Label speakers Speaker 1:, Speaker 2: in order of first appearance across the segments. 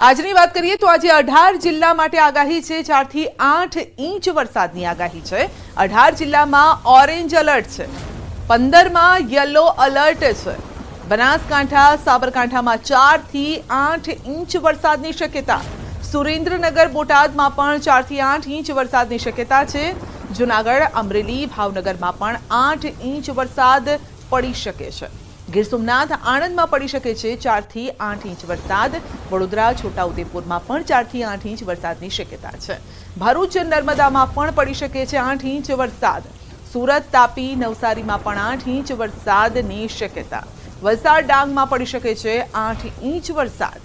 Speaker 1: આજની વાત કરીએ તો આજે 18 જિલ્લા માટે આગાહી છે। 4 થી 8 ઇંચ વરસાદની આગાહી છે। 18 જિલ્લામાં ઓરેન્જ એલર્ટ છે, 15 માં યલો એલર્ટ છે। બનાસકાંઠા, સાબરકાંઠામાં 4 થી 8 ઇંચ વરસાદની શક્યતા। સુરેન્દ્રનગર, બોટાદમાં પણ 4 થી 8 ઇંચ વરસાદની શક્યતા છે। જૂનાગઢ, અમરેલી, ભાવનગરમાં પણ 8 ઇંચ વરસાદ પડી શકે છે। ગીર સોમનાથ, આણંદમાં પડી શકે છે 4 થી 8 ઇંચ વરસાદ। વડોદરા, છોટાઉદેપુરમાં પણ 4 થી 8 ઇંચ વરસાદની શક્યતા છે। ભરૂચ, નર્મદામાં પણ પડી શકે છે 8 ઇંચ વરસાદ। સુરત, તાપી, નવસારીમાં પણ 8 ઇંચ વરસાદની શક્યતા। વલસાડ, ડાંગમાં પડી શકે છે 8 ઇંચ વરસાદ।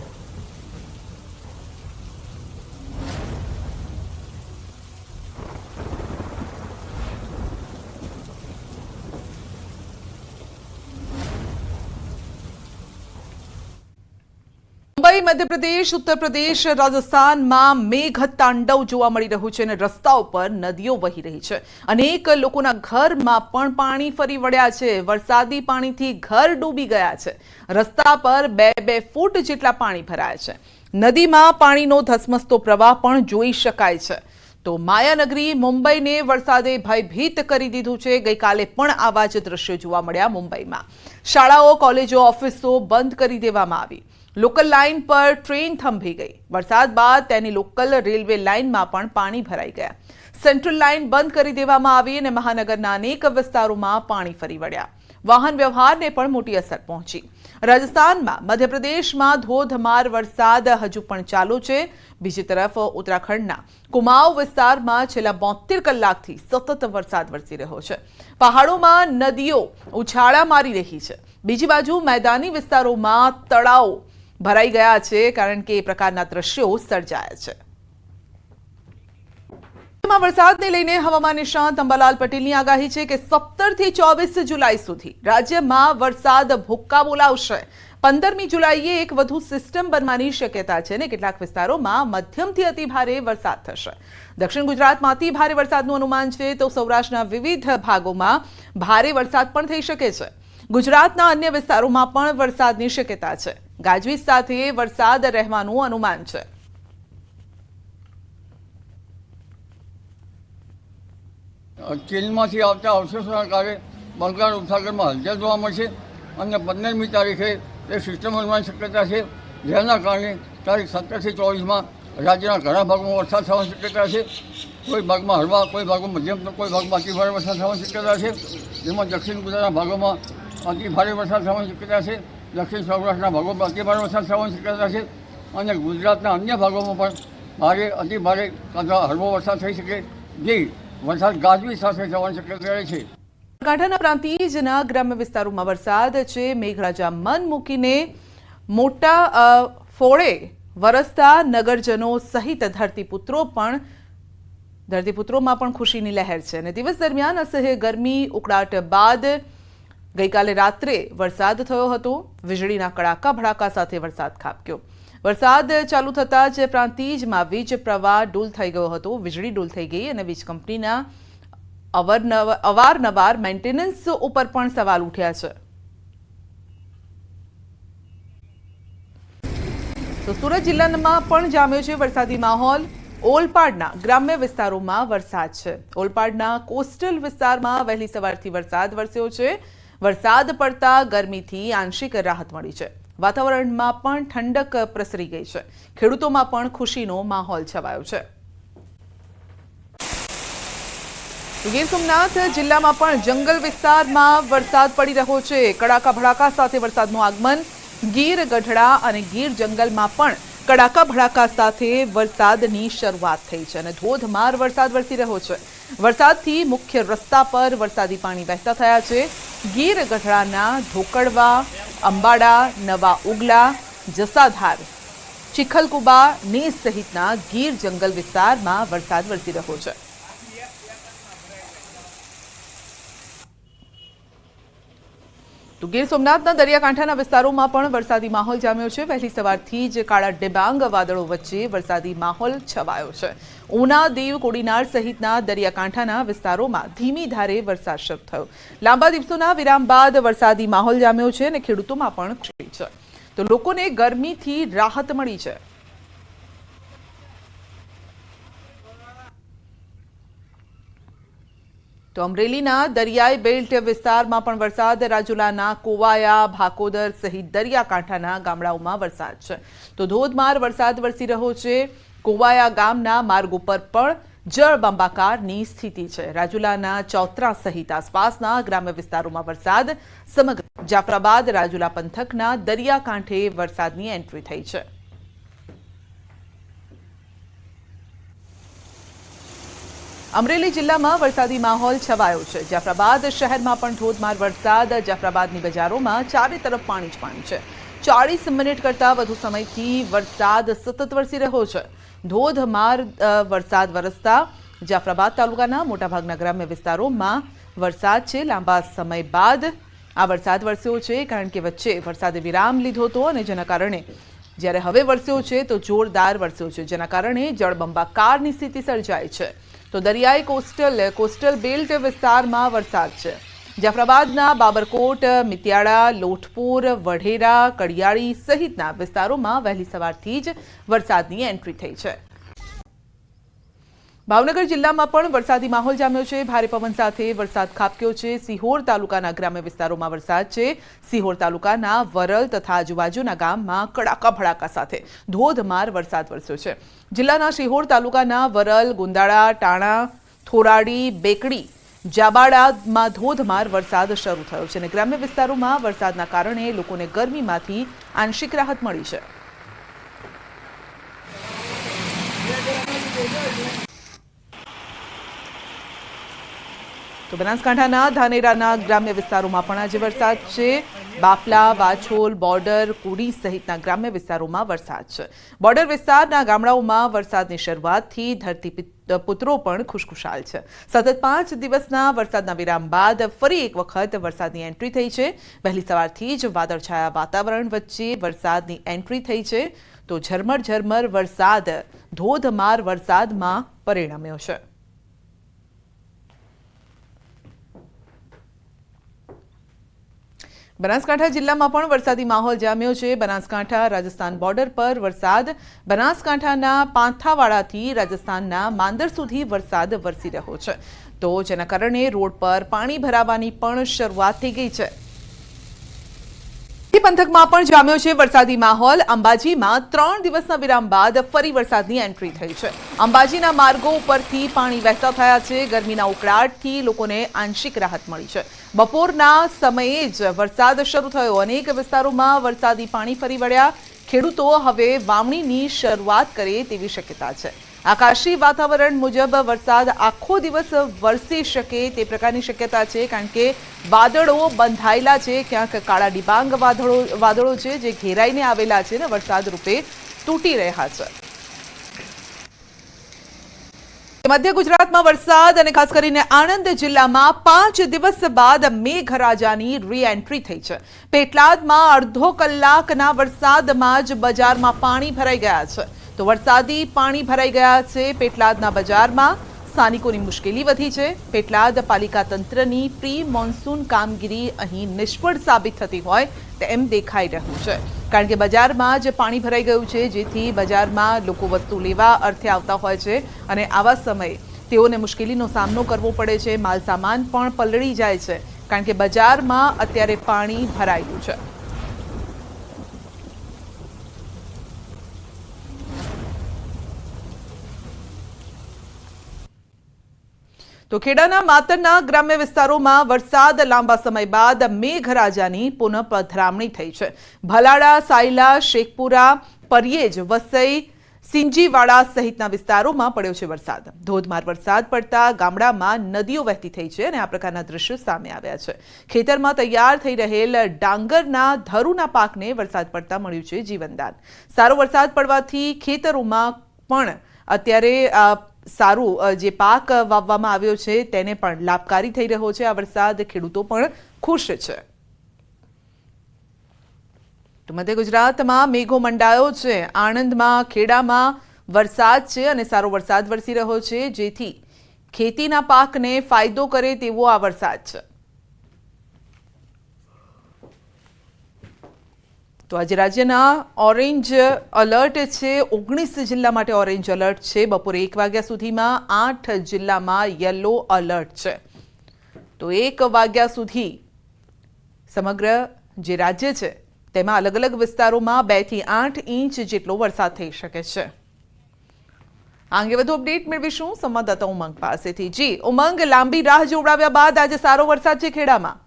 Speaker 1: મુંબઈ, મધ્યપ્રદેશ, ઉત્તર પ્રદેશ, રાજસ્થાનમાં મેઘ તાંડવ જોવા મળી રહ્યું છે અને રસ્તાઓ પર નદીઓ વહી રહી છે। અનેક લોકોના ઘરમાં પણ પાણી ફરી વળ્યા છે। વરસાદી પાણીથી ઘર ડૂબી ગયા છે। રસ્તા પર 2-2 ફૂટ જેટલા પાણી ભરાયા છે। નદીમાં પાણીનો ધસમસતો પ્રવાહ પણ જોઈ શકાય છે। તો માયાનગરી મુંબઈને વરસાદે ભયભીત કરી દીધું છે। ગઈકાલે પણ આવા જ દ્રશ્યો જોવા મળ્યા મુંબઈમાં। શાળાઓ, કોલેજો, ઓફિસો બંધ કરી દેવામાં આવી। લોકલ લાઇન પર ટ્રેન થંભી ગઈ। વરસાદ બાદ તેની લોકલ રેલવે લાઇનમાં પણ પાણી ભરાઈ ગયા। સેન્ટ્રલ લાઇન બંધ કરી દેવામાં આવી અને મહાનગરના અનેક વિસ્તારોમાં પાણી ફરી વળ્યા। વાહન વ્યવહારને પણ મોટી અસર પહોંચી। રાજસ્થાનમાં, મધ્યપ્રદેશમાં ધોધમાર વરસાદ હજુ પણ ચાલુ છે। બીજી તરફ ઉત્તરાખંડના કુમાઉં વિસ્તારમાં છેલ્લા 72 કલાકથી સતત વરસાદ વરસી રહ્યો છે। પહાડોમાં નદીઓ ઉછાળા મારી રહી છે। બીજી બાજુ મેદાની વિસ્તારોમાં તળાવો ભરાઈ ગયા છે, કારણ કે એ પ્રકારના દ્રશ્યો સર્જાયા છે। વરસાદને લઈને હવામાન નિષ્ણાત અંબાલાલ પટેલની આગાહી છે કે 17 થી 24 જુલાઈ સુધી રાજ્યમાં વરસાદ ભૂક્કા બોલાવશે। 15મી જુલાઈએ એક વધુ સિસ્ટમ બનવાની શક્યતા છે અને કેટલાક વિસ્તારોમાં મધ્યમથી અતિ ભારે વરસાદ થશે। દક્ષિણ ગુજરાતમાં અતિ ભારે વરસાદનું અનુમાન છે, તો સૌરાષ્ટ્રના વિવિધ ભાગોમાં ભારે વરસાદ પણ થઈ શકે છે। ગુજરાતના અન્ય વિસ્તારોમાં પણ વરસાદની શક્યતા છે। ગાજવીજ સાથે વરસાદ રહેવાનું અનુમાન છે।
Speaker 2: ચીનમાંથી આવતા અવશેષોના કારણે બંગાળ ઉપસાગરમાં હલચલ જોવા મળશે અને 15મી તારીખે એ સિસ્ટમ બનવાની શક્યતા છે, જેના કારણે તારીખ 17 થી 24માં રાજ્યના ઘણા ભાગોમાં વરસાદ થવાની શક્યતા છે। કોઈ ભાગમાં હળવા, કોઈ ભાગમાં મધ્યમ, તો કોઈ ભાગમાં અતિ ભારે વરસાદ થવાની શક્યતા છે। જેમાં દક્ષિણ ગુજરાતના ભાગોમાં અતિ ભારે વરસાદ થવાની શક્યતા છે। દક્ષિણ સૌરાષ્ટ્રના ભાગોમાં અતિ ભારે વરસાદ થવાની શક્યતા છે અને ગુજરાતના અન્ય ભાગોમાં પણ ભારે, અતિ ભારે અથવા હળવો વરસાદ થઈ શકે, જે વરસાદ ગાજવીજ સાથે થવાની શક્યતા છે।
Speaker 1: કાંઠાના પ્રાંતિજના ગ્રામ્ય વિસ્તારોમાં વરસાદ છે। મેઘરાજા મન મૂકીને મોટા ફોળે વરસતા નગરજનો સહિત ધરતીપુત્રોમાં પણ ખુશીની લહેર છે અને દિવસ દરમિયાન અસહ્ય ગરમી, ઉકળાટ બાદ ગઈકાલે રાત્રે વરસાદ થયો હતો। વીજળીના કડાકા ભડાકા સાથે વરસાદ ખાબક્યો। વરસાદ ચાલુ થતાં જ પ્રાંતિજમાં વીજ પ્રવાહ ડૂલ થઈ ગયો હતો। વીજળી ડૂલ થઈ ગઈ અને વીજ કંપનીના અવારનવાર મેન્ટેનન્સ ઉપર પણ સવાલ ઉઠ્યા છે। તો સુરત જિલ્લામાં પણ જામ્યો છે વરસાદી માહોલ। ઓલપાડના ગ્રામ્ય વિસ્તારોમાં વરસાદ છે। ઓલપાડના કોસ્ટલ વિસ્તારમાં વહેલી સવારથી વરસાદ વરસ્યો છે। વરસાદ પડતા ગરમીથી આંશિક રાહત મળી છે। વાતાવરણમાં પણ ઠંડક પ્રસરી ગઈ છે। ખેડૂતોમાં પણ ખુશીનો માહોલ છવાયો છે। ગીર સોમનાથ જિલ્લામાં પણ જંગલ વિસ્તારમાં વરસાદ પડી રહ્યો છે। કડાકા ભડાકા સાથે વરસાદનું આગમન। ગીર ગઢડા અને ગીર જંગલમાં પણ કડાકા ભડાકા સાથે વરસાદની શરૂઆત થઈ છે અને ધોધમાર વરસાદ વરસી રહ્યો છે। વરસાદથી મુખ્ય રસ્તા પર વરસાદી પાણી વહેતા થયા છે। ગીર ગઢડાના ઢોકળવા, અંબાડા, નવા ઉગલા, જસાધાર, ચીખલકુબા, નેસ સહિતના ગીર જંગલ વિસ્તારમાં વરસાદ વરસી રહ્યો છે। તો ગીર સોમનાથના દરિયાકાંઠાના વિસ્તારોમાં પણ વરસાદી માહોલ જામ્યો છે। વહેલી સવારથી જ કાળા ડિબાંગ વાદળો વચ્ચે વરસાદી માહોલ છવાયો છે। ઉના, દીવ, કોડીનાર સહિતના દરિયાકાંઠાના વિસ્તારોમાં ધીમી ધારે વરસાદ શરૂ થયો। લાંબા દિવસોના વિરામ બાદ વરસાદી માહોલ જામ્યો છે અને ખેડૂતોમાં પણ ખુશી છે। તો લોકોને ગરમીથી રાહત મળી છે। તો અમરેલીના દરિયાઈ બેલ્ટ વિસ્તારમાં પણ વરસાદ. રાજુલાના કોવાયા, ભાકોદર સહિત દરિયાકાંઠાના ગામડાઓમાં વરસાદ છે. તો ધોધમાર વરસાદ વરસી રહ્યો છે. કોવાયા ગામના માર્ગ ઉપર પણ જળબંબાકારની સ્થિતિ છે. રાજુલાના ચોત્રા સહિત આસપાસના ગ્રામ્ય વિસ્તારોમાં વરસાદ. સમગ્ર જાફરાબાદ રાજુલા પંથકના દરિયાકાંઠે વરસાદની એન્ટ્રી થઈ છે. અમરેલી જિલ્લામાં વરસાદી માહોલ છવાયો છે. જાફરાબાદ શહેરમાં પણ ધોધમાર વરસાદ. જાફરાબાદની બજારોમાં ચારે તરફ પાણી જ પાણી છે. 40 મિનિટ કરતાં વધુ સમયથી વરસાદ સતત વરસી રહ્યો છે. ધોધમાર વરસાદ વરસતા જાફરાબાદ તાલુકાના મોટાભાગના ગ્રામ્ય વિસ્તારોમાં વરસાદ છે. લાંબા સમય બાદ આ વરસાદ વરસ્યો છે, કારણ કે વચ્ચે વરસાદે વિરામ લીધો હતો અને જેના કારણે જ્યારે હવે વરસ્યો છે તો જોરદાર વરસ્યો છે, જેના કારણે જળબંબાકારની સ્થિતિ સર્જાઈ છે. તો દરિયાઈ કોસ્ટલ બેલ્ટ વિસ્તારમાં વરસાદ છે. જાફરાબાદના બાબરકોટ, મિતિયાળા, લોટપુર, વઢેરા, કડિયાળી સહિતના વિસ્તારોમાં વહેલી સવારથી જ વરસાદની એન્ટ્રી થઈ છે. ભાવનગર જિલ્લામાં પણ વરસાદી માહોલ જામ્યો છે. ભારે પવન સાથે વરસાદ ખાબક્યો છે. સિહોર તાલુકાના ગ્રામ્ય વિસ્તારોમાં વરસાદ છે. સિહોર તાલુકાના વરલ તથા આજુબાજુના ગામમાં કડાકા ભડાકા સાથે ધોધમાર વરસાદ વરસ્યો છે. જિલ્લાના સિહોર તાલુકાના વરલ, ગુંદાળા, ટાણા, થોરાડી, બેકડી, જાબાડામાં ધોધમાર વરસાદ શરૂ થયો છે અને ગ્રામ્ય વિસ્તારોમાં વરસાદના કારણે લોકોને ગરમીમાંથી આંશિક રાહત મળી છે. તો બનાસકાંઠાના ધાનેરાના ગ્રામ્ય વિસ્તારોમાં પણ આજે વરસાદ છે. બાફલા, વાછોલ, બોર્ડર, કુડી સહિતના ગ્રામ્ય વિસ્તારોમાં વરસાદ છે. બોર્ડર વિસ્તારના ગામડાઓમાં વરસાદની શરૂઆતથી ધરતીપુત્રો પણ ખુશખુશાલ છે. સતત 5 દિવસના વરસાદના વિરામ બાદ ફરી એક વખત વરસાદની એન્ટ્રી થઈ છે. વહેલી સવારથી જ વાદળછાયા વાતાવરણ વચ્ચે વરસાદની એન્ટ્રી થઈ છે. તો ઝરમર વરસાદ ધોધમાર વરસાદમાં પરિણમ્યો છે. બનાસકાંઠા જિલ્લામાં પણ વરસાદી માહોલ જામ્યો છે. બનાસકાંઠા રાજસ્થાન બોર્ડર પર વરસાદ. બનાસકાંઠાના પાંથાવાડાથી રાજસ્થાનના માંદર સુધી વરસાદ વરસી રહ્યો છે. તો જેના કારણે રોડ પર પાણી ભરાવાની પણ શરૂઆત થઈ ગઈ છે. પંથકમાં પણ જામ્યો છે વરસાદી માહોલ. અંબાજીમાં 3 દિવસના વિરામ બાદ ફરી વરસાદની એન્ટ્રી થઈ છે. અંબાજીના માર્ગો ઉપરથી પાણી વહેતા થયા છે. ગરમીના ઉકળાટથી લોકોને આંશિક રાહત મળી છે. બપોરના સમયે જ વરસાદ શરૂ થયો. અનેક વિસ્તારોમાં વરસાદી પાણી ફરી વળ્યા. ખેડૂતો હવે વાવણીની શરૂઆત કરે તેવી શક્યતા છે. આકાશી વાતાવરણ મુજબ વરસાદ આખો દિવસ વરસી શકે તે પ્રકારની શક્યતા છે, કારણ કે વાદળો બંધાયેલા છે. ક્યાંક કાળા ડિબાંગ વાદળો છે જે ઘેરાઈને આવેલા છે ને વરસાદ રૂપે તૂટી રહ્યા છે. મધ્ય ગુજરાતમાં વરસાદ અને ખાસ કરીને આણંદ જિલ્લામાં 5 દિવસ બાદ મેઘરાજાની રીએન્ટ્રી થઈ છે. પેટલાદમાં અડધો કલાકના વરસાદમાં જ બજારમાં પાણી ભરાઈ ગયા છે. તો વરસાદી પાણી ભરાઈ ગયા છે પેટલાદના બજારમાં. સ્થાનિકોની મુશ્કેલી વધી છે. પેટલાદ પાલિકા તંત્રની પ્રી મોન્સૂન કામગીરી અહીં નિષ્ફળ સાબિત થતી હોય તેમ દેખાઈ રહ્યું છે, કારણ કે બજારમાં જ પાણી ભરાઈ ગયું છે, જેથી બજારમાં લોકો વસ્તુ લેવા અર્થે આવતા હોય છે અને આવા સમયે તેઓને મુશ્કેલીનો સામનો કરવો પડે છે. માલસામાન પણ પલળી જાય છે, કારણ કે બજારમાં અત્યારે પાણી ભરાયેલું છે. તો ખેડાના માતરના ગ્રામ્ય વિસ્તારોમાં વરસાદ લાંબા સમય બાદ મેઘરાજાની પુનઃ પધરામણી થઈ છે. ભલાડા, સાયલા, શેખપુરા, પરિયેજ, વસઈ, સિંજીવાડા સહિતના વિસ્તારોમાં પડ્યો છે વરસાદ. ધોધમાર વરસાદ પડતા ગામડામાં નદીઓ વહેતી થઈ છે અને આ પ્રકારના દ્રશ્યો સામે આવ્યા છે. ખેતરમાં તૈયાર થઈ રહેલ ડાંગરના ધરુના પાકને વરસાદ પડતા મળ્યું છે જીવનદાન. સારો વરસાદ પડવાથી ખેતરોમાં પણ અત્યારે સારું જે પાક વાવવામાં આવ્યો છે તેને પણ લાભકારી થઈ રહ્યો છે. આ વરસાદ ખેડૂતો પણ ખુશ છે. તો મધ્ય ગુજરાતમાં મેઘો મંડાયો છે. આણંદમાં, ખેડામાં વરસાદ છે અને સારો વરસાદ વરસી રહ્યો છે, જેથી ખેતીના પાકને ફાયદો કરે તેવો આ વરસાદ છે. તો આજે રાજ્યના ઓરેન્જ એલર્ટ છે. 19 જિલ્લા માટે ઓરેન્જ એલર્ટ છે. બપોરે 1 વાગ્યા સુધીમાં 8 જિલ્લામાં યલો એલર્ટ છે. તો 1 વાગ્યા સુધી સમગ્ર જે રાજ્ય છે તેમાં અલગ અલગ વિસ્તારોમાં 2 થી 8 ઇંચ જેટલો વરસાદ થઈ શકે છે. આ અંગે વધુ અપડેટ મેળવીશું સંવાદદાતા ઉમંગ પાસેથી. જી ઉમંગ, લાંબી રાહ જોવડાવ્યા બાદ આજે સારો વરસાદ છે ખેડામાં.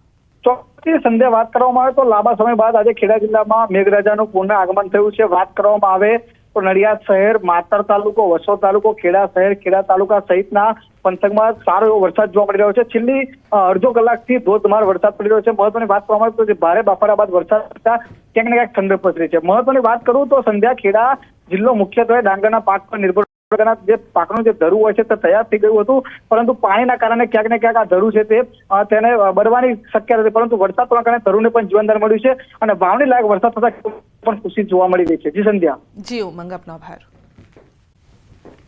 Speaker 3: ચોક્કસથી સંધ્યા વાત કરવામાં આવે તો લાંબા સમય બાદ આજે ખેડા જિલ્લામાં મેઘરાજાનું પૂર્ણ આગમન થયું છે. વાત કરવામાં આવે તો નડિયાદ શહેર, માતર તાલુકો, વસોદ તાલુકો, ખેડા શહેર, ખેડા તાલુકા સહિતના પંથકમાં સારો એવો વરસાદ જોવા મળી રહ્યો છે. છેલ્લી અડધો કલાકથી ધોધમાર વરસાદ પડી રહ્યો છે. મહત્વની વાત કરવામાં આવે તો જે ભારે બફારા બાદ વરસાદ થતા ક્યાંક ને ક્યાંક ઠંડક પસરી છે. મહત્વની વાત કરું તો સંધ્યા ખેડા જિલ્લો મુખ્યત્વે ડાંગરના પાક પર નિર્ભર જે પાકનું જે ધરું હોય છે તે તૈયાર થઈ ગયું હતું, પરંતુ પાણીના કારણે ક્યાંક ને ક્યાંક આ ધરું છે તેને બળવાની શક્યતા હતી, પરંતુ વરસાદ કારણે ધરુને પણ જીવનદાન મળ્યું છે અને વાવણી લાયક વરસાદ થતા પણ ખુશી જોવા મળી રહી છે. જી સંધ્યા.
Speaker 1: જી ઉમંગ, આપનો આભાર.